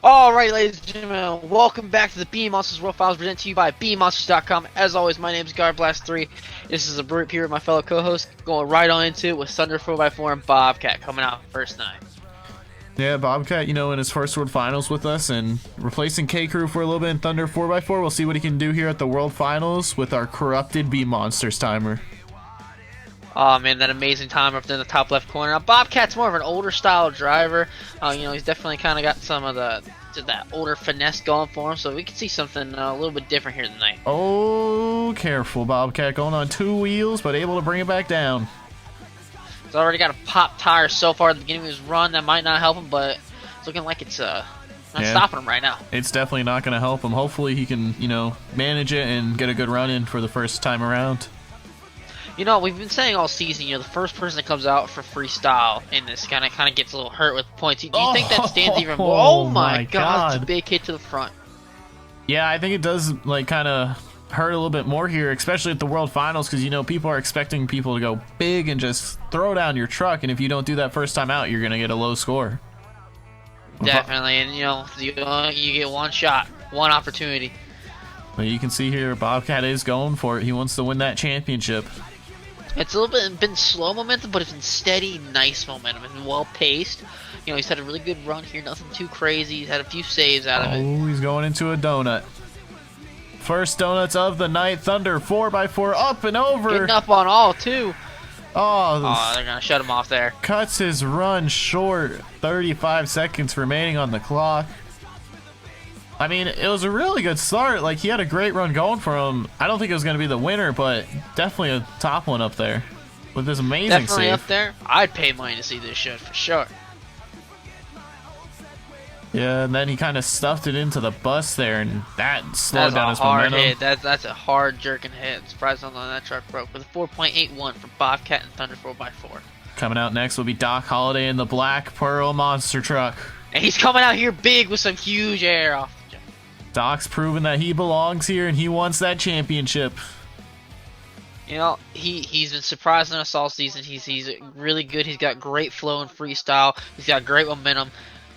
Alright, ladies and gentlemen, welcome back to the Beam Monsters World Finals presented to you by BeamMonsters.com. As always, my name is GuardBlast3. This is a group here with my fellow co-host, going right on into it with Thunder 4x4 and Bobcat coming out first night. Yeah, Bobcat, in his first World Finals with us and replacing K-Crew for a little bit in Thunder 4x4. We'll see what he can do here at the World Finals with our corrupted Beam Monsters timer. Oh man, that amazing timer up there in the top left corner. Now, Bobcat's more of an older style driver. He's definitely kind of got some of that older finesse going for him, so we can see something a little bit different here tonight. Oh, careful, Bobcat, going on two wheels, but able to bring it back down. He's already got a pop tire so far at the beginning of his run. That might not help him, but it's looking like it's not stopping him right now. It's definitely not going to help him. Hopefully he can, manage it and get a good run in for the first time around. We've been saying all season, the first person that comes out for freestyle in this kind of gets a little hurt with points. Do you think that stands even more? Oh my god, it's a big hit to the front. Yeah, I think it does, kind of hurt a little bit more here, especially at the World Finals, because, people are expecting people to go big and just throw down your truck, and if you don't do that first time out, you're going to get a low score. Definitely, and, you get one shot, one opportunity. But you can see here, Bobcat is going for it. He wants to win that championship. It's a little bit been slow momentum, but it's been steady, nice momentum, and well paced. He's had a really good run here, nothing too crazy. He's had a few saves out of it. Oh, he's going into a donut. First donuts of the night. Thunder 4x4 up and over. Getting up on all too. Oh, they're gonna shut him off there. Cuts his run short. 35 seconds remaining on the clock. I mean, it was a really good start. He had a great run going for him. I don't think it was going to be the winner, but definitely a top one up there with this amazing definitely save. Up there. I'd pay money to see this shit for sure. Yeah, and then he kind of stuffed it into the bus there, and that slowed down his momentum. momentum. That's a hard jerking hit. I'm surprised on that truck broke with a 4.81 for Bobcat and Thunder 4x4. Coming out next will be Doc Holliday in the Black Pearl monster truck. And he's coming out here big with some huge air off. Doc's proven that he belongs here and he wants that championship. He's been surprising us all season. He's really good. He's got great flow and freestyle. He's got great momentum.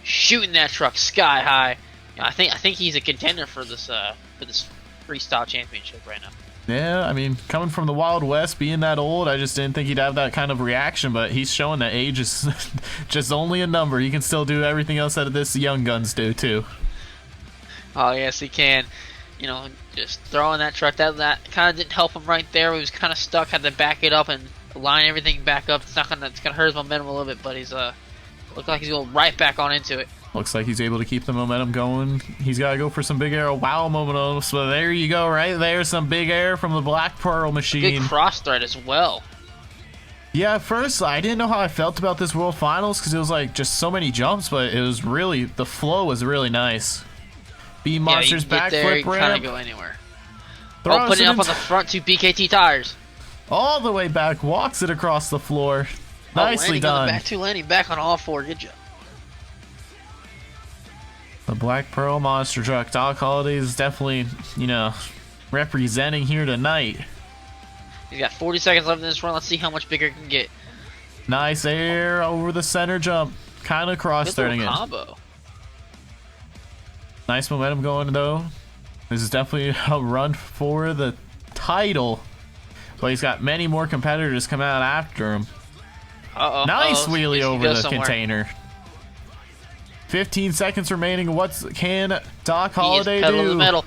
Shooting that truck sky high. I think he's a contender for this freestyle championship right now. Yeah, I mean, coming from the Wild West, being that old, I just didn't think he'd have that kind of reaction, but he's showing that age is just only a number. He can still do everything else that this young guns do too. Oh yes, he can. Just throwing that truck. That kind of didn't help him right there. He was kind of stuck. Had to back it up and line everything back up. It's gonna hurt his momentum a little bit, but he's look like he's going right back on into it. Looks like he's able to keep the momentum going. He's got to go for some big air. Wow, momentum. So there you go, right there. Some big air from the Black Pearl machine. Good cross thread as well. Yeah, at first I didn't know how I felt about this World Finals because it was just so many jumps, but it was really, the flow was really nice. Beam Monsters backflip ramp. Kind of go anywhere. Putting it up on the front two BKT tires. All the way back, walks it across the floor. Nicely done. On the back two, landing back on all four. Good job. The Black Pearl monster truck. Doc Holliday is definitely, representing here tonight. He's got 40 seconds left in this run. Let's see how much bigger it can get. Nice air over the center jump. Kind of cross-threading it. Combo. Nice momentum going, though. This is definitely a run for the title. But he's got many more competitors come out after him. Nice wheelie over the container. 15 seconds remaining. What can Doc Holliday do? To the metal.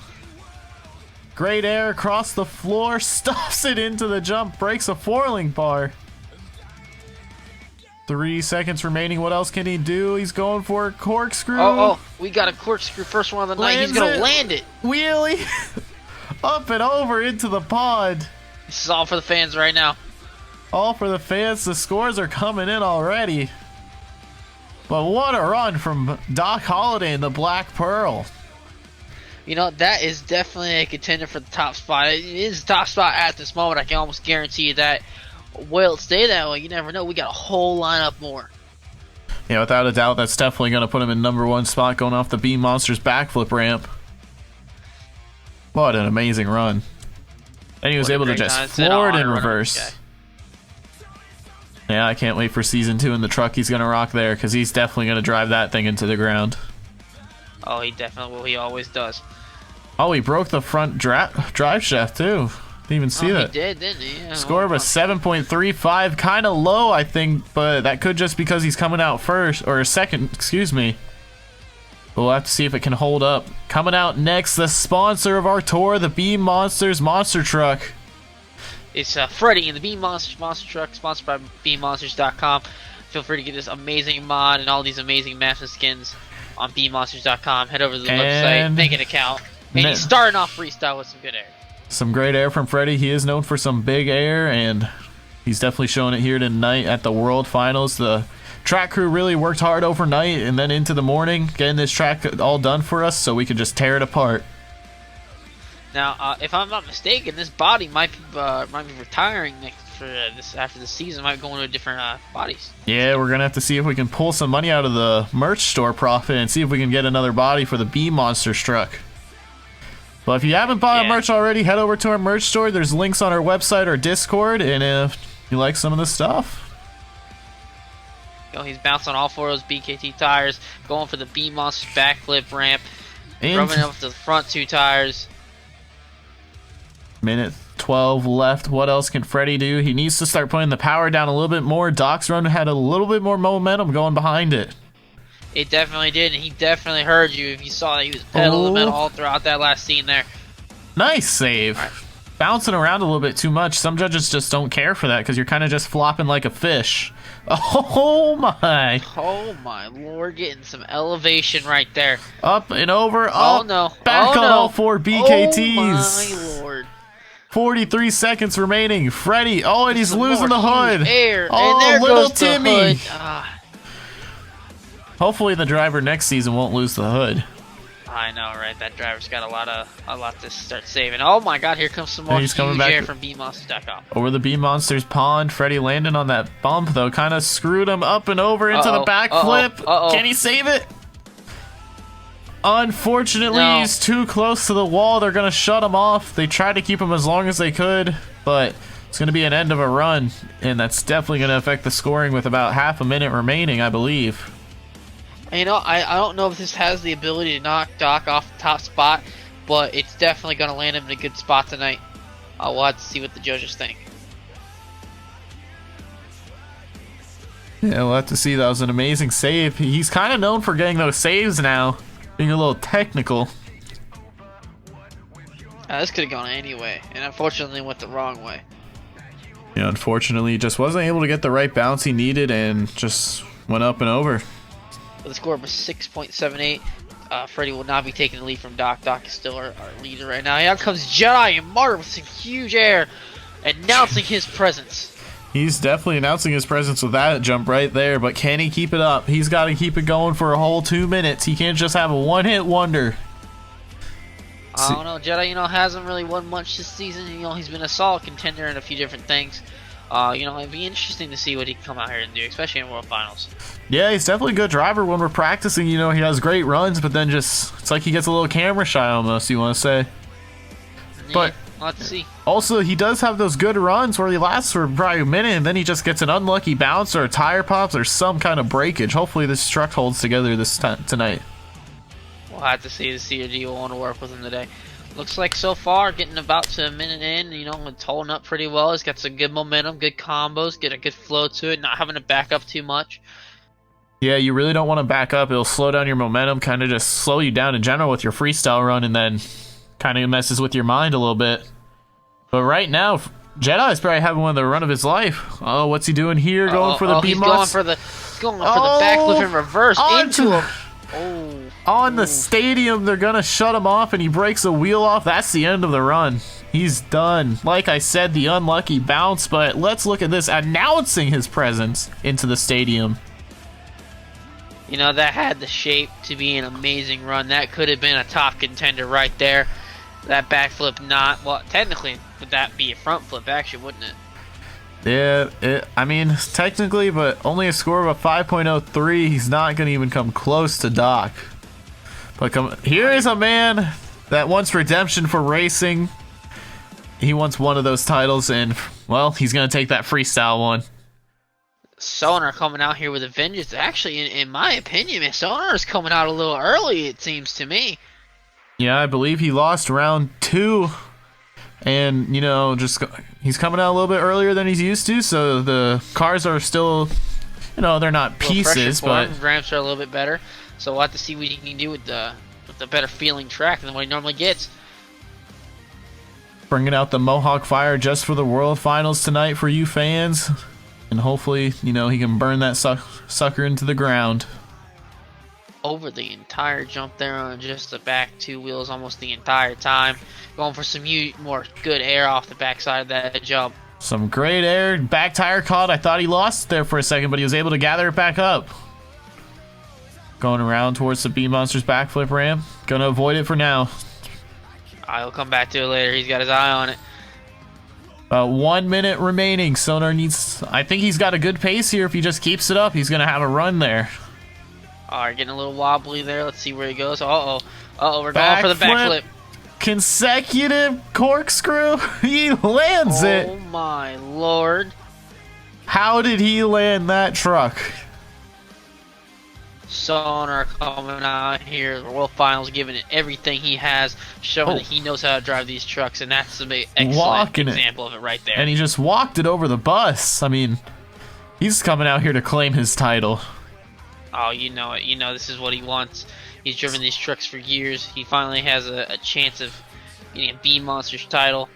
Great air across the floor. Stuffs it into the jump. Breaks a four-link bar. 3 seconds remaining. What else can he do? He's going for a corkscrew. We got a corkscrew first one of the night. He's going to land it. Wheelie. Up and over into the pod. This is all for the fans right now. All for the fans. The scores are coming in already. But what a run from Doc Holliday and the Black Pearl. That is definitely a contender for the top spot. It is the top spot at this moment. I can almost guarantee you that. Will it stay that way? You never know. We got a whole lineup more. Yeah, without a doubt, that's definitely going to put him in #1 spot going off the Beam Monsters backflip ramp. What an amazing run. And he was able to just floor it in reverse. Yeah, I can't wait for Season 2 in the truck he's going to rock there because he's definitely going to drive that thing into the ground. Oh, he definitely will. He always does. Oh, he broke the front drive shaft too. Didn't even see that. He did, didn't he? Yeah, Score of a 7.35, kind of low, I think, but that could just because he's coming out first or second. Excuse me. We'll have to see if it can hold up. Coming out next, the sponsor of our tour, the Beam Monsters Monster Truck. It's Freddy in the Beam Monsters Monster Truck, sponsored by Beam.NG. Feel free to get this amazing mod and all these amazing maps and skins on Beam.NG. Head over to the website, make an account, and he's starting off Freestyle with some good air. Some great air from Freddy. He is known for some big air, and he's definitely showing it here tonight at the World Finals. The track crew really worked hard overnight and then into the morning, getting this track all done for us so we could just tear it apart. Now, if I'm not mistaken, this body might be retiring after the season. Might be going to different bodies. Yeah, we're gonna have to see if we can pull some money out of the merch store profit and see if we can get another body for the Beam Monsters truck. But if you haven't bought merch already, head over to our merch store. There's links on our website or Discord, and if you like some of the stuff. He's bouncing on all four of those BKT tires, going for the Beam Monsters backflip ramp, rubbing up to the front two tires. Minute 12 left. What else can Freddy do? He needs to start putting the power down a little bit more. Doc's run had a little bit more momentum going behind it. It definitely did, and he definitely heard you. If you saw that, he was pedaling the metal all throughout that last scene there. Nice save. Right. Bouncing around a little bit too much. Some judges just don't care for that because you're kind of just flopping like a fish. Oh my. Oh my lord, getting some elevation right there. Up and over. Oh no. Back on all four BKTs. Oh my lord. 43 seconds remaining. Freddy. Oh, and he's losing the hood. Air. Oh, and there little goes Timmy. The hood. Hopefully the driver next season won't lose the hood. I know, right? That driver's got a lot to start saving. Oh my god, here comes some more huge air from Beam.NG. Over the Beam Monsters pond. Freddy landing on that bump, though. Kind of screwed him up and over into the backflip. Can he save it? Unfortunately, he's too close to the wall. They're going to shut him off. They tried to keep him as long as they could, but it's going to be an end of a run, and that's definitely going to affect the scoring with about half a minute remaining, I believe. You know, I don't know if this has the ability to knock Doc off the top spot, but it's definitely going to land him in a good spot tonight. We'll have to see what the judges think. Yeah, we'll have to see. That was an amazing save. He's kind of known for getting those saves now, being a little technical. This could have gone any way, and unfortunately went the wrong way. Yeah, unfortunately, he just wasn't able to get the right bounce he needed and just went up and over. With a score of a 6.78, Freddy will not be taking the lead from Doc. Doc is still our leader right now. Here comes Jedi and Martyr with some huge air, announcing his presence. He's definitely announcing his presence with that jump right there, but can he keep it up? He's got to keep it going for a whole 2 minutes. He can't just have a one-hit wonder. I don't know. Jedi, hasn't really won much this season. He's been a solid contender in a few different things. It'd be interesting to see what he can come out here and do, especially in World Finals. Yeah, he's definitely a good driver when we're practicing. He has great runs, but then it's like he gets a little camera shy almost, you want to say. Yeah, but let's see. Also, he does have those good runs where he lasts for probably a minute, and then he just gets an unlucky bounce or a tire pops or some kind of breakage. Hopefully this truck holds together tonight. We'll have to see. The COD will want to work with him today. Looks like so far, getting about to a minute in, it's holding up pretty well. He's got some good momentum, good combos, get a good flow to it, not having to back up too much. Yeah, you really don't want to back up. It'll slow down your momentum, kind of just slow you down in general with your freestyle run, and then kind of messes with your mind a little bit. But right now, Jedi's probably having one of the run of his life. Oh, what's he doing here? Going for the Beam He's going for the backflip in reverse into him. On the stadium, they're going to shut him off, and he breaks a wheel off. That's the end of the run. He's done. Like I said, the unlucky bounce, but let's look at this, announcing his presence into the stadium. That had the shape to be an amazing run. That could have been a top contender right there. That backflip technically, would that be a front flip, actually, wouldn't it? Yeah, technically, but only a score of a 5.03. He's not going to even come close to Doc. But here is a man that wants redemption for racing. He wants one of those titles, and, well, he's going to take that freestyle one. Sonar coming out here with a vengeance. Actually, in my opinion, man, Sonar is coming out a little early, it seems to me. Yeah, I believe he lost round 2. And, you know, just he's coming out a little bit earlier than he's used to, so the cars are still, you know, they're not pieces, but ramps are a little bit better. So we'll have to see what he can do with the better feeling track than what he normally gets. bringing out the Mohawk Fire just for the World Finals tonight for you fans. And hopefully, you know, he can burn that sucker into the ground. Over the entire jump there on just the back 2 wheels almost the entire time. Going for some more good air off the backside of that jump. Some great air. Back tire caught. I thought he lost there for a second, but he was able to gather it back up. Going around towards the Beam Monster's backflip ramp. Gonna avoid it for now. I'll come back to it later. He's got his eye on it. 1 minute remaining. Sonar needs... I think he's got a good pace here. If he just keeps it up, he's gonna have a run there. Alright, getting a little wobbly there. Let's see where he goes. Uh-oh. Uh-oh, we're going for the backflip. Consecutive corkscrew. He lands it. Oh my lord. How did he land that truck? Sonar coming out here. The World Finals giving it everything he has. Showing that he knows how to drive these trucks. And that's an excellent example of it right there. And he just walked it over the bus. I mean, he's coming out here to claim his title. Oh, you know it. You know this is what he wants. He's driven these trucks for years. He finally has a chance of getting a Beam Monsters title.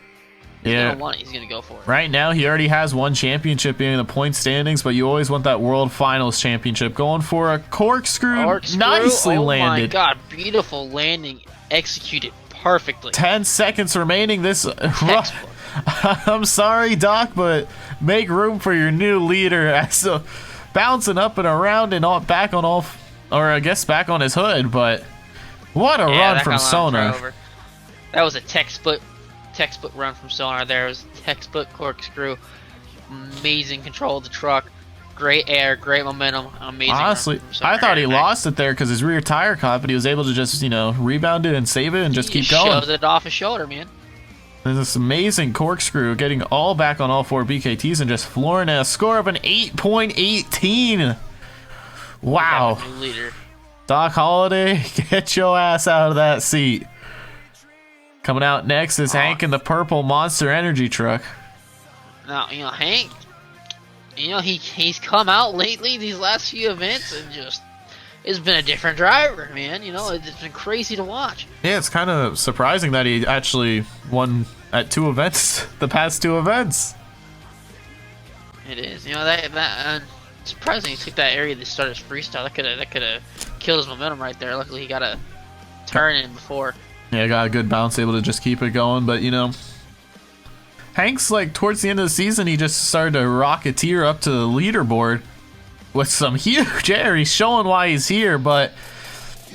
He's gonna want it. He's gonna go for it. Right now, he already has 1 championship being in the point standings, but you always want that World Finals championship. Going for a corkscrew. Nicely landed. Oh my god, beautiful landing, executed perfectly. 10 seconds remaining. This. I'm sorry, Doc, but make room for your new leader. So, bouncing up and around and back on all, or I guess back on his hood, but what a run from Sonar. That was a textbook run from Sonar there. It was a textbook corkscrew. Amazing control of the truck. Great air, great momentum. Amazing. Honestly, I thought he lost it there because his rear tire caught, but he was able to just, you know, rebound it and save it and just keep going. Shoved it off his shoulder, man. There's this amazing corkscrew, getting all back on all 4 BKTs and just flooring a score of an 8.18. Wow. New leader. Doc Holliday, get your ass out of that seat. Coming out next is Hank in the purple Monster Energy truck. Now, you know, Hank, you know, he's come out lately, these last few events, and just, it's been a different driver, man. You know, it's been crazy to watch. Yeah, it's kind of surprising that he actually won at 2 events, the past 2 events. It is. You know, that surprising he took that area that started his freestyle. That could have killed his momentum right there. Luckily, he got a turn in before. Yeah, got a good bounce, able to just keep it going. But, you know, Hank's, like, towards the end of the season, he just started to rocketeer up to the leaderboard with some huge air. He's showing why he's here, but,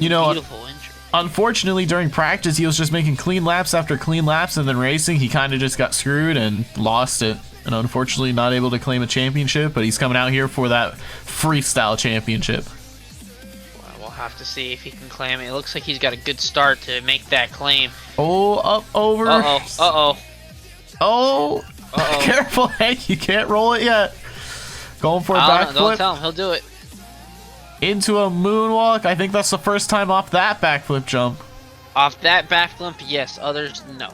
you know, beautiful injury. Unfortunately, during practice, he was just making clean laps after clean laps, and then racing, he kind of just got screwed and lost it. And unfortunately, not able to claim a championship, but he's coming out here for that freestyle championship. We'll have to see if he can claim it. It looks like he's got a good start to make that claim. Oh, up over. Uh-oh. Oh. Careful, Hank. You can't roll it yet. Going for a backflip. Don't tell him. He'll do it. Into a moonwalk. I think that's the first time off that backflip jump. Off that backflip, yes. Others, no.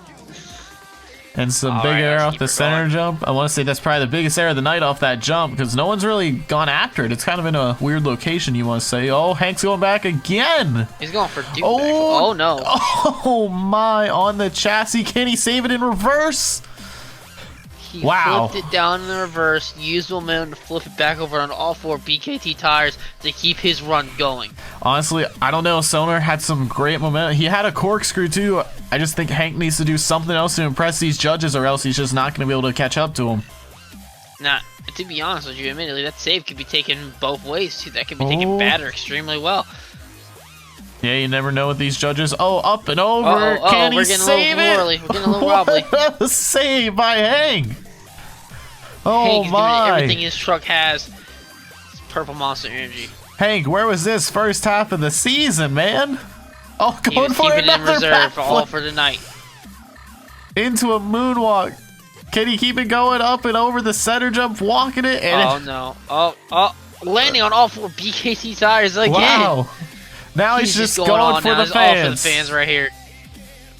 And some big air off the center jump. I want to say that's probably the biggest air of the night off that jump because no one's really gone after it. It's kind of in a weird location, you want to say. Oh, Hank's going back again. He's going for Duke. Oh, no. Oh, my. On the chassis. Can he save it in reverse? He flipped it down in the reverse, used momentum to flip it back over on all 4 BKT tires to keep his run going. Honestly, I don't know. Sonar had some great momentum. He had a corkscrew too. I just think Hank needs to do something else to impress these judges or else he's just not going to be able to catch up to him. Now, to be honest with you, admittedly, that save could be taken both ways too. That could be taken bad or extremely well. Yeah, you never know with these judges. Oh, up and over. Can he save it? We're getting a little wobbly. What a save by Hank. Oh, Hank my. is doing everything his truck has. It's purple Monster Energy. Hank, where was this first half of the season, man? Oh, going for another another in reserve backflip. all for tonight. Into a moonwalk. Can he keep it going up and over the center jump, walking it? And Oh no! Oh! Landing on all 4 BKT tires again. wow! Now he's just going for the fans. All for the fans right here.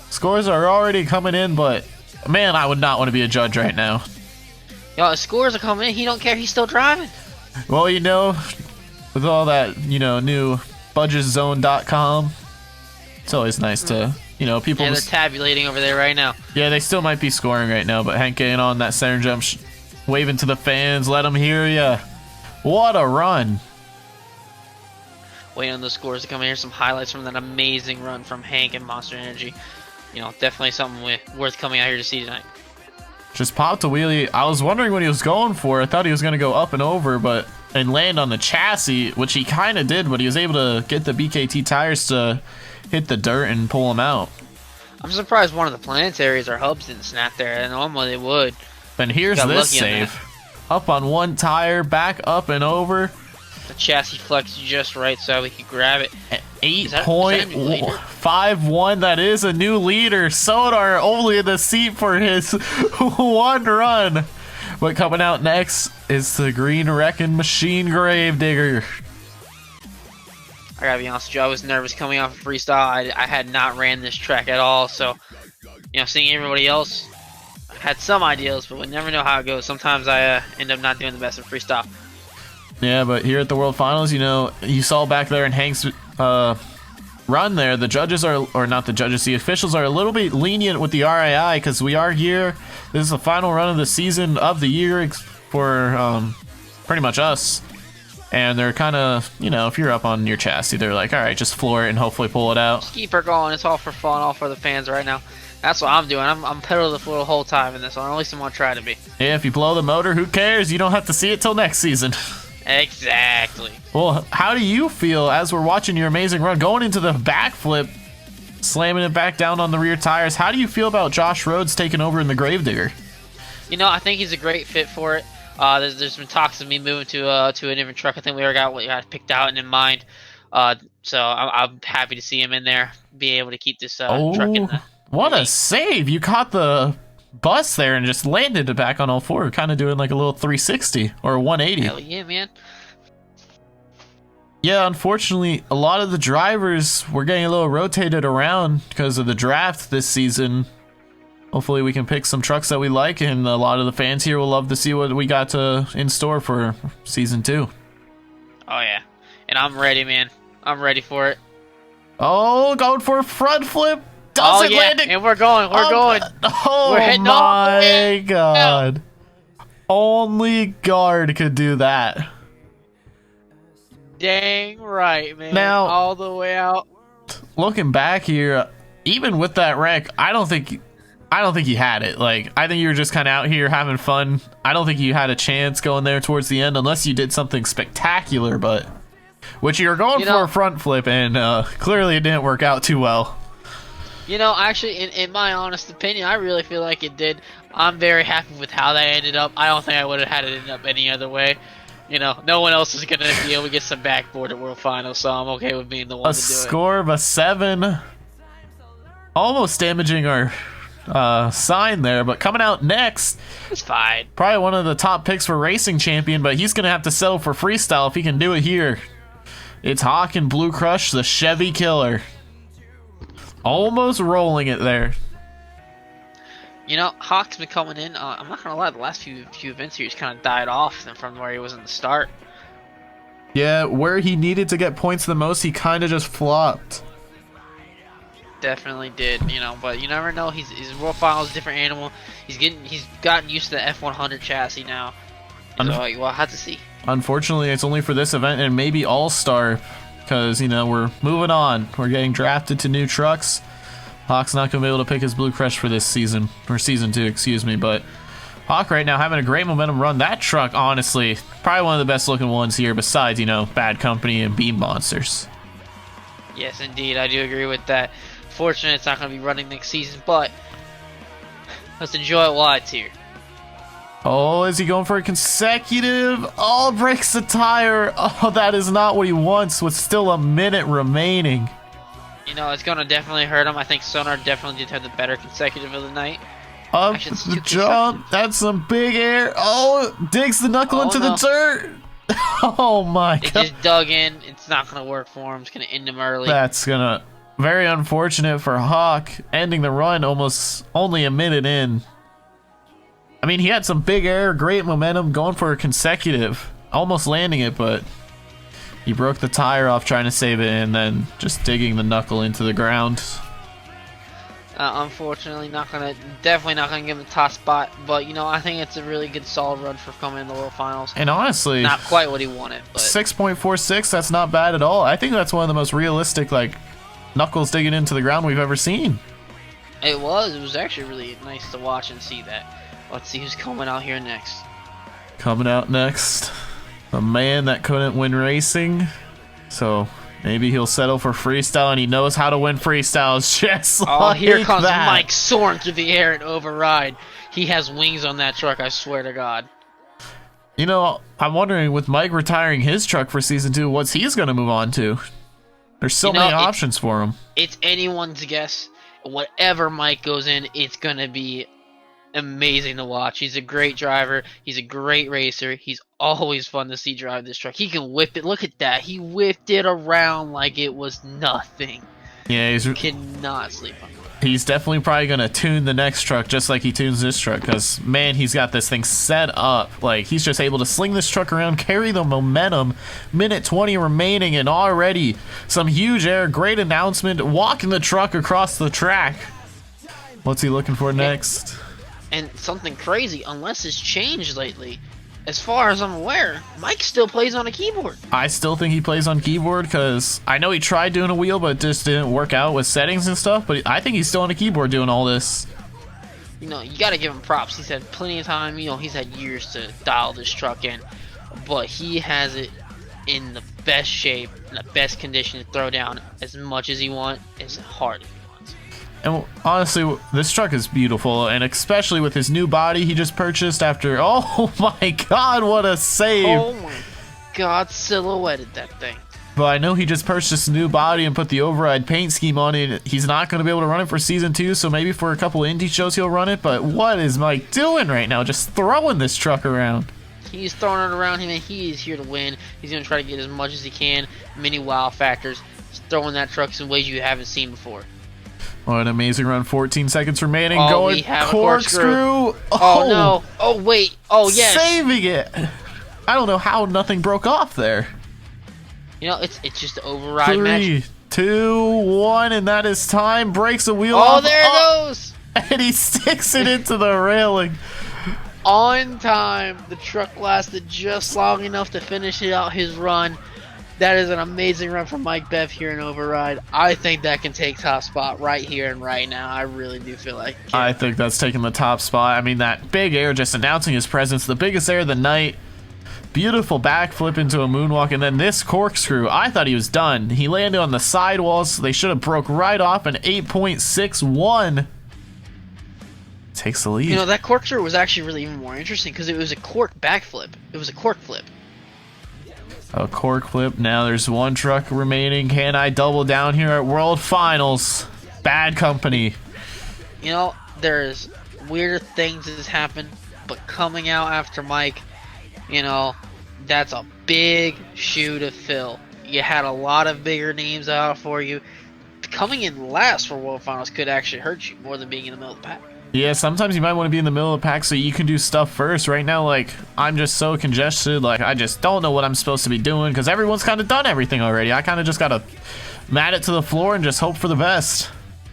Scores are already coming in, but man, I would not want to be a judge right now. Yo, the scores are coming in. He don't care. He's still driving. Well, you know, with all that, you know, new budgetzone.com, it's always nice to, you know, people. Yeah, they're tabulating over there right now. Yeah, they still might be scoring right now, but Hank getting on that center jump, waving to the fans, let them hear ya. What a run! Waiting on the scores to come in. Here's some highlights from that amazing run from Hank and Monster Energy. You know, definitely something worth coming out here to see tonight. Just popped a wheelie. I was wondering what he was going for. I thought he was going to go up and over, and land on the chassis, which he kind of did, but he was able to get the BKT tires to hit the dirt and pull him out. I'm surprised one of the planetaries or hubs didn't snap there, and normally they would. And here's this save. Up on one tire, back up and over. The chassis flexed just right so we could grab it. 8.51. That is a new leader. Sodar only in the seat for his one run. But coming out next is the Green Wrecking Machine Gravedigger. I gotta be honest with you, I was nervous coming off of Freestyle. I had not ran this track at all, so, you know, seeing everybody else, I had some ideas, but we never know how it goes. Sometimes I end up not doing the best in Freestyle. Yeah, but here at the World Finals, you know, you saw back there in Hank's run there, the judges are, or not the judges, the officials are a little bit lenient with the RII because we are here. This is the final run of the season of the year for pretty much us. And they're kind of, you know, if you're up on your chassis, they're like, all right, just floor it and hopefully pull it out. Just keep her going. It's all for fun, all for the fans right now. That's what I'm doing. I'm pedal to the floor the whole time in this one. At least I'm going to try to be. Yeah, if you blow the motor, who cares? You don't have to see it till next season. Exactly. Well, how do you feel as we're watching your amazing run, going into the backflip, slamming it back down on the rear tires? How do you feel about Josh Rhodes taking over in the Gravedigger? You know, I think he's a great fit for it. There's been talks of me moving to a different truck. I think we already got what you got picked out and in mind. So I'm happy to see him in there, be able to keep this truck in the what a save! You caught the bus there and just landed it back on all four, kind of doing like a little 360 or 180. Hell yeah, man. Yeah, unfortunately, a lot of the drivers were getting a little rotated around because of the draft this season. Hopefully we can pick some trucks that we like, and a lot of the fans here will love to see what we got in store for Season 2. Oh, yeah. And I'm ready, man. I'm ready for it. Oh, going for a front flip. Doesn't land it. And we're going. We're going. Oh, we're hitting my God. Only Guard could do that. Dang right, man. Now, all the way out. Looking back here, even with that wreck, I don't think you had it. Like, I think you were just kind of out here having fun. I don't think you had a chance going there towards the end unless you did something spectacular, but which you were going for a front flip, and clearly it didn't work out too well. You know, actually, in my honest opinion, I really feel like it did. I'm very happy with how that ended up. I don't think I would have had it end up any other way. You know, no one else is going to be able to get some backboard at World Finals, so I'm okay with being the one to do it. A score of a 7. Almost damaging our sign there, but coming out next, it's fine. Probably one of the top picks for racing champion, but he's going to have to settle for freestyle if he can do it here. It's Hawk and Blue Crush, the Chevy Killer. Almost rolling it there. You know, Hawk's been coming in. I'm not gonna lie, the last few events here, he's kind of died off from where he was in the start. Yeah, where he needed to get points the most, he kind of just flopped. Definitely did, you know. But you never know. He's World Finals, different animal. He's gotten used to the F100 chassis now. So we'll have to see. Unfortunately, it's only for this event and maybe All-Star. Because, you know, we're moving on. We're getting drafted to new trucks. Hawk's not going to be able to pick his Blue Crush for this season. Or Season 2, excuse me. But Hawk right now having a great momentum run. That truck, honestly, probably one of the best looking ones here besides, you know, Bad Company and Beam Monsters. Yes, indeed. I do agree with that. Fortunately, it's not going to be running next season. But let's enjoy it while it's here. Oh, is he going for a consecutive? Oh, breaks the tire. Oh, that is not what he wants with still a minute remaining. You know, it's going to definitely hurt him. I think Sonar definitely did have the better consecutive of the night. Up Actually, it's the too jump. That's some big air. Oh, digs the knuckle Oh, into no. the dirt. Oh my It god. just dug in. It's not gonna work for him. It's gonna end him early. That's gonna very unfortunate for Hawk, ending the run almost only a minute in. I mean, he had some big air, great momentum, going for a consecutive, almost landing it, but he broke the tire off trying to save it and then just digging the knuckle into the ground. Unfortunately, definitely not gonna give him the top spot. But you know, I think it's a really good, solid run for coming in the World Finals. And honestly, Not quite what he wanted, but 6.46, that's not bad at all. I think that's one of the most realistic, like, knuckles digging into the ground we've ever seen. it was actually really nice to watch and see that. Let's see who's coming out here next. Coming out next, a man that couldn't win racing, so maybe he'll settle for freestyle, and he knows how to win freestyles just Oh, here like comes that. Mike soaring through the air and override. He has wings on that truck, I swear to God. You know, I'm wondering, with Mike retiring his truck for season 2, what's he's going to move on to? There's so many options for him. It's anyone's guess. Whatever Mike goes in, it's gonna be amazing to watch. He's a great driver. He's a great racer. He's always fun to see drive this truck. He can whip it. Look at that. He whipped it around like it was nothing. Yeah, Cannot sleep on it. he's definitely probably going to tune the next truck just like he tunes this truck, because, man, he's got this thing set up. Like, he's just able to sling this truck around, carry the momentum. Minute 20 remaining, and already some huge air. Great announcement. Walking the truck across the track. What's he looking for next? And something crazy, unless it's changed lately, as far as I'm aware, Mike still plays on a keyboard. I still think he plays on keyboard, because I know he tried doing a wheel, but it just didn't work out with settings and stuff. But I think he's still on a keyboard doing all this. You know, you gotta give him props. He's had plenty of time. You know, he's had years to dial this truck in. But he has it in the best shape, in the best condition to throw down as much as he wants, as hard as he wants. And honestly, this truck is beautiful, and especially with his new body he just purchased after... Oh my god, what a save! Oh my god, silhouetted that thing. But I know he just purchased a new body and put the override paint scheme on it. He's not going to be able to run it for season 2, so maybe for a couple of indie shows he'll run it. But what is Mike doing right now? Just throwing this truck around. He's throwing it around him, and he is here to win. He's going to try to get as much as he can. Many wow factors. He's throwing that truck in ways you haven't seen before. What an amazing run. 14 seconds remaining. Oh, Going we have a corkscrew. Oh no. Oh wait. Oh yes. Saving it. I don't know how nothing broke off there. You know, it's just an override match. 3, 2, 1, and that is time. Breaks a wheel off. Oh, there it goes. And he sticks it into the railing. On time. The truck lasted just long enough to finish it out his run. That is an amazing run from Mike Bev here in override. I think that can take top spot right here and right now. I really do feel like it can. I think that's taking the top spot. I mean, that big air just announcing his presence. The biggest air of the night. Beautiful backflip into a moonwalk, and then this corkscrew. I thought he was done. He landed on the sidewalls. They should have broke right off an 8.61. Takes the lead. You know, that corkscrew was actually really even more interesting because it was a cork backflip. It was a cork flip. A cork flip. Now there's one truck remaining. Can I double down here at World Finals? Bad company. You know, there's weirder things that has happened, but coming out after Mike, you know, that's a big shoe to fill. You had a lot of bigger names out for you. Coming in last for World Finals could actually hurt you more than being in the middle of the pack. Yeah, sometimes you might want to be in the middle of the pack so you can do stuff first. Right now, like, I'm just so congested. Like, I just don't know what I'm supposed to be doing because everyone's kind of done everything already. I kind of just got to mat it to the floor and just hope for the best.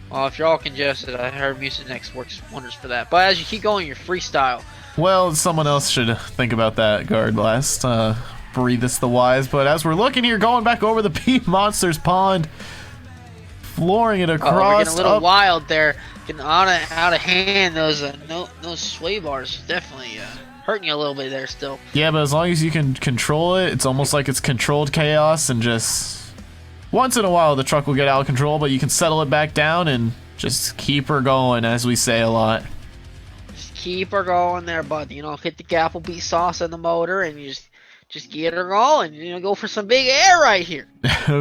Well, if you're all congested, I heard Music Next works wonders for that. But as you keep going, your freestyle. Well, someone else should think about that, Guard Blast. Breatheth the wise. But as we're looking here, going back over the Beam Monsters pond, flooring it across. We're getting a little wild there. Getting out of hand. Those sway bars definitely hurting you a little bit there still. Yeah, but as long as you can control it, it's almost like it's controlled chaos, and just once in a while the truck will get out of control, but you can settle it back down and just keep her going, as we say a lot. Just keep her going there, bud. You know, hit the Applebee sauce in the motor, and you just get her going. You know, go for some big air right here.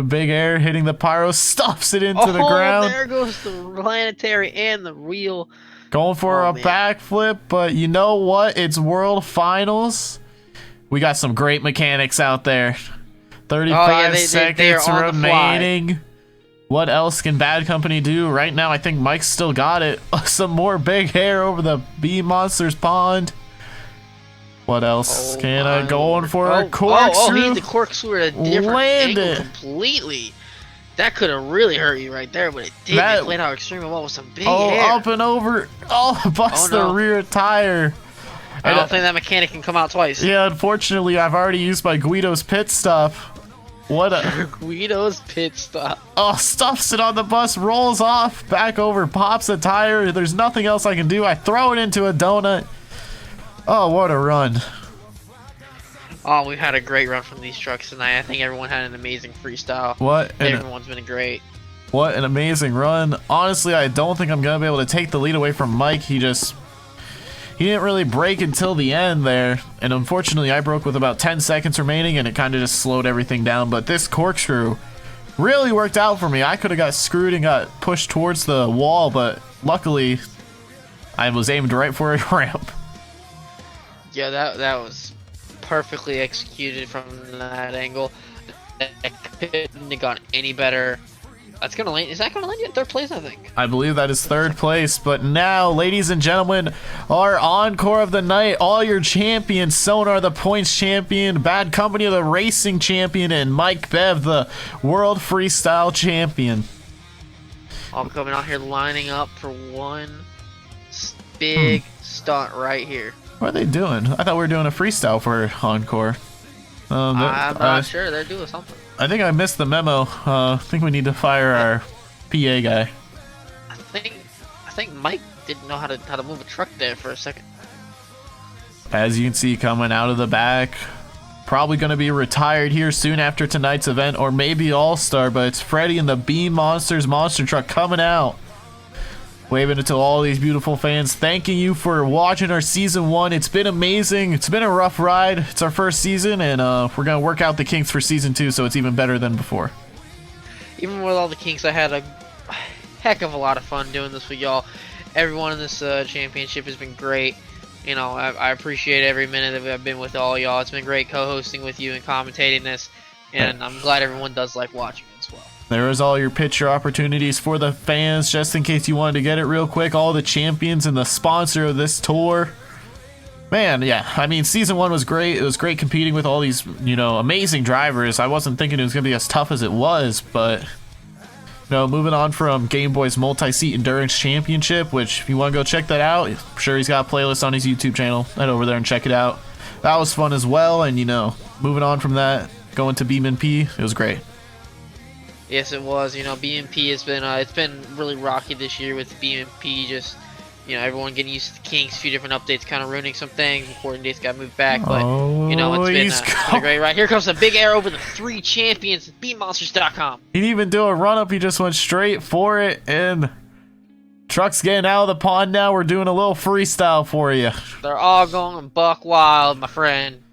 Big air hitting the pyro, stuffs it into the ground. There goes the planetary and the wheel. Going for Oh, a man. backflip, but you know what? It's World Finals. We got some great mechanics out there. 35 they are seconds on the fly. remaining. What else can Bad Company do? Right now, I think Mike's still got it. Some more big hair over the Beam Monsters pond. What else? Oh, Can I my go on Lord. for a Oh, corkscrew? he hit the corkscrew at a different Land angle it. completely. That could have really hurt you right there, but it didn't. That- It played out extremely well with some big Oh, hair. up and over. Oh, bust Oh, no. the rear tire. I don't think that mechanic can come out twice. Yeah, unfortunately, I've already used my Guido's pit stop. What a... Guido's pit stop. Oh, stuffs it on the bus, rolls off, back over, pops a tire. There's nothing else I can do. I throw it into a donut. Oh, what a run. Oh, we've had a great run from these trucks tonight. I think everyone had an amazing freestyle. Everyone's been great. What an amazing run. Honestly, I don't think I'm going to be able to take the lead away from Mike. He didn't really break until the end there. And unfortunately, I broke with about 10 seconds remaining, and it kind of just slowed everything down. But this corkscrew really worked out for me. I could have got screwed and got pushed towards the wall, but luckily, I was aimed right for a ramp. Yeah, that was perfectly executed from that angle. That couldn't have gone any better. That's gonna land. Is that gonna land you in third place? I think. I believe that is third place. But now, ladies and gentlemen, our encore of the night. All your champions: Sonar, the points champion; Bad Company, the racing champion; and Mike Bev, the world freestyle champion. All coming out here lining up for one big stunt right here. What are they doing? I thought we were doing a freestyle for encore. I'm not sure. They're doing something. I think I missed the memo. I think we need to fire our PA guy. I think Mike didn't know how to move a truck there for a second. As you can see, coming out of the back, probably going to be retired here soon after tonight's event, or maybe All-Star, but it's Freddy and the Beam Monsters monster truck coming out. Waving it to all these beautiful fans. Thanking you for watching our season 1. It's been amazing. It's been a rough ride. It's our first season, and we're going to work out the kinks for season 2, so it's even better than before. Even with all the kinks, I had a heck of a lot of fun doing this with y'all. Everyone in this championship has been great. You know, I appreciate every minute that I've been with all y'all. It's been great co-hosting with you and commentating this, and I'm glad everyone does like watching it as well. There is all your picture opportunities for the fans, just in case you wanted to get it real quick. All the champions and the sponsor of this tour. Man, yeah, I mean, season 1 was great. It was great competing with all these, amazing drivers. I wasn't thinking it was going to be as tough as it was, but, moving on from Game Boy's Multi-Seat Endurance Championship, which if you want to go check that out, I'm sure he's got a playlist on his YouTube channel. Head over there and check it out. That was fun as well, and, moving on from that, going to Beam.NG, it was great. Yes, it was. BMP has been it's been really rocky this year with BMP. Just everyone getting used to the kinks. A few different updates, kind of ruining some things. Recording dates got moved back, but it's been a great ride. Here comes a big air over the 3 champions. BeamMonsters.com. He didn't even do a run up. He just went straight for it, and truck's getting out of the pond now. We're doing a little freestyle for you. They're all going buck wild, my friend.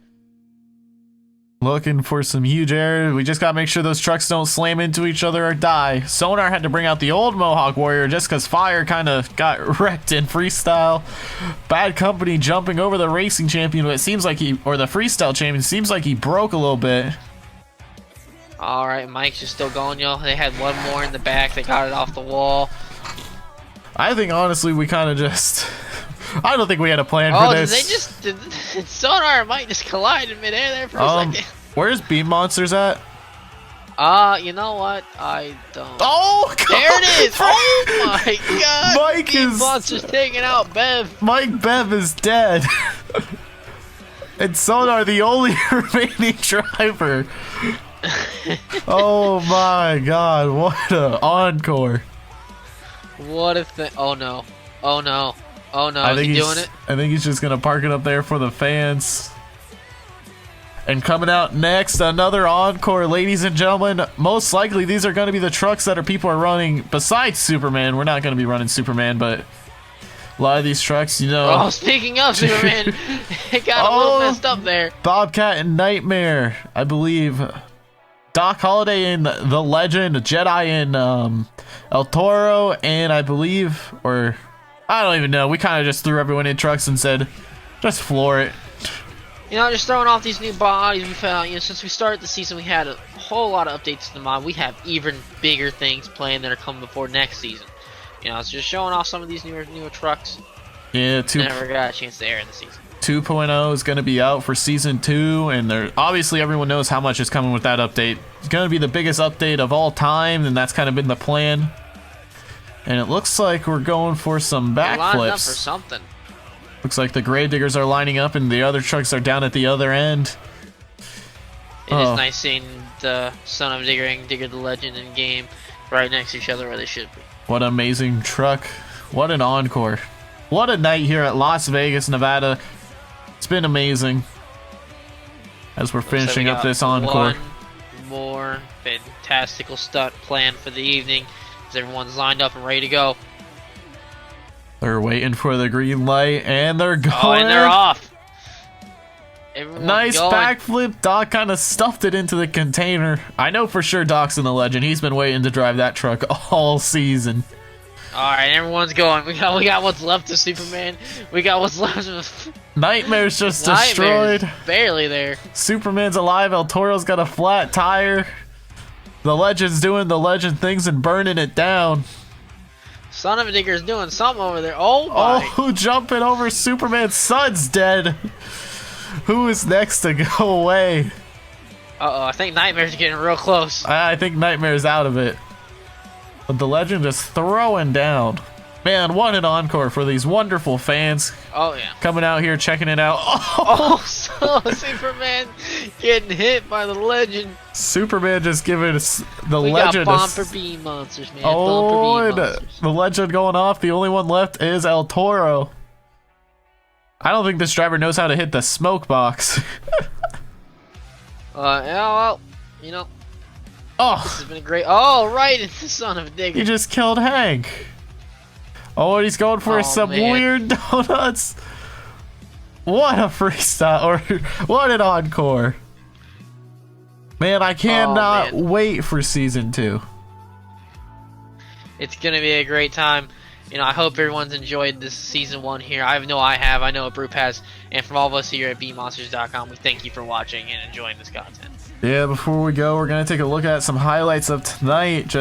Looking for some huge air. We just gotta make sure those trucks don't slam into each other or die. Sonar had to bring out the old Mohawk Warrior just because Fire kind of got wrecked in freestyle. Bad Company jumping over the racing champion, but it seems like the freestyle champion, seems like he broke a little bit. All right, Mike's just still going, y'all. They had one more in the back. They got it off the wall. I think honestly we kind of just... I don't think we had a plan for this. Did Sonar and Mike just collide in midair there for a second? Where's Beam Monsters at? You know what? I don't. Oh, God. There it is! Oh my God! Mike Beam Monsters taking out Bev. Mike Bev is dead. And Sonar, the only remaining driver. Oh my God! What an encore! What a thing! Oh no! Oh no! Oh no! Is he doing it? I think he's just gonna park it up there for the fans. And coming out next, another encore, ladies and gentlemen. Most likely, these are going to be the trucks that people are running besides Superman. We're not going to be running Superman, but a lot of these trucks, Oh, speaking of Superman, it got a little messed up there. Bobcat and Nightmare, I believe. Doc Holliday in The Legend, Jedi in El Toro, and I believe, or I don't even know. We kind of just threw everyone in trucks and said, just floor it. You know, just throwing off these new bodies we found. You know, since we started the season, we had a whole lot of updates to the mod. We have even bigger things planned that are coming before next season. You know, it's just showing off some of these newer trucks. Yeah, never got a chance to air in the season. 2.0 is going to be out for Season 2, and obviously everyone knows how much is coming with that update. It's going to be the biggest update of all time, and that's kind of been the plan. And it looks like we're going for some backflips. Lining up for something. Looks like the Gravediggers are lining up, and the other trucks are down at the other end. It is nice seeing the Son of Digger and Digger the Legend in game right next to each other where they should be. What an amazing truck. What an encore. What a night here at Las Vegas, Nevada. It's been amazing. As we're finishing up this encore. One more fantastical stunt planned for the evening. As everyone's lined up and ready to go. They're waiting for the green light, and they're going. Oh, and they're off. Everyone's nice going. backflip. Doc kind of stuffed it into the container. I know for sure Doc's in the Legend. He's been waiting to drive that truck all season. Alright, everyone's going. We got what's left of Superman. We got what's left of... Nightmare's just destroyed. Barely there. Superman's alive. El Toro's got a flat tire. The Legend's doing the Legend things and burning it down. Son of a Digger's doing something over there. Oh my. Oh, jumping over Superman's son's dead. Who is next to go away? Uh-oh, I think Nightmare's getting real close. I think Nightmare's out of it. But the Legend is throwing down. Man, what an encore for these wonderful fans. Oh, yeah. Coming out here, checking it out. Oh, so Superman getting hit by the Legend. Superman just giving us the we Legend. Got bumper beam monsters, man. Oh, bumper beam monsters. The Legend going off. The only one left is El Toro. I don't think this driver knows how to hit the smoke box. Yeah, well, you know. Oh, this has been a great. Oh, right, it's the Son of a Digger. He just killed Hank. Oh, and he's going for some weird donuts. What a freestyle, or what an encore. Man, I cannot wait for Season 2. It's going to be a great time. You know, I hope everyone's enjoyed this Season 1 here. I know I have. I know a Group has. And from all of us here at Beam.NG, we thank you for watching and enjoying this content. Yeah, before we go, we're going to take a look at some highlights of tonight.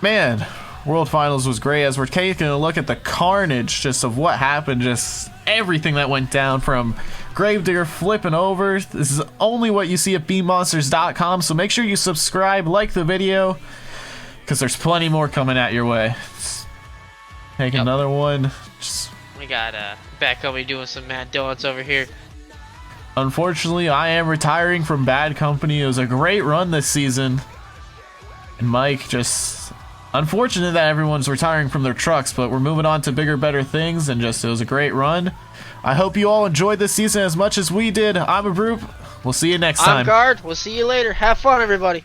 Man, World Finals was great. As we're taking a look at the carnage just of what happened, just everything that went down from Gravedigger flipping over. This is only what you see at BeamMonsters.com, so make sure you subscribe, like the video, because there's plenty more coming at your way. Take another one. We got Back Company doing some Mad Donuts over here. Unfortunately, I am retiring from Bad Company. It was a great run this season. And Mike, just unfortunate that everyone's retiring from their trucks, but we're moving on to bigger, better things, and it was a great run. I hope you all enjoyed this season as much as we did. I'm a Group. We'll see you next time. I'm Guard. We'll see you later. Have fun, everybody.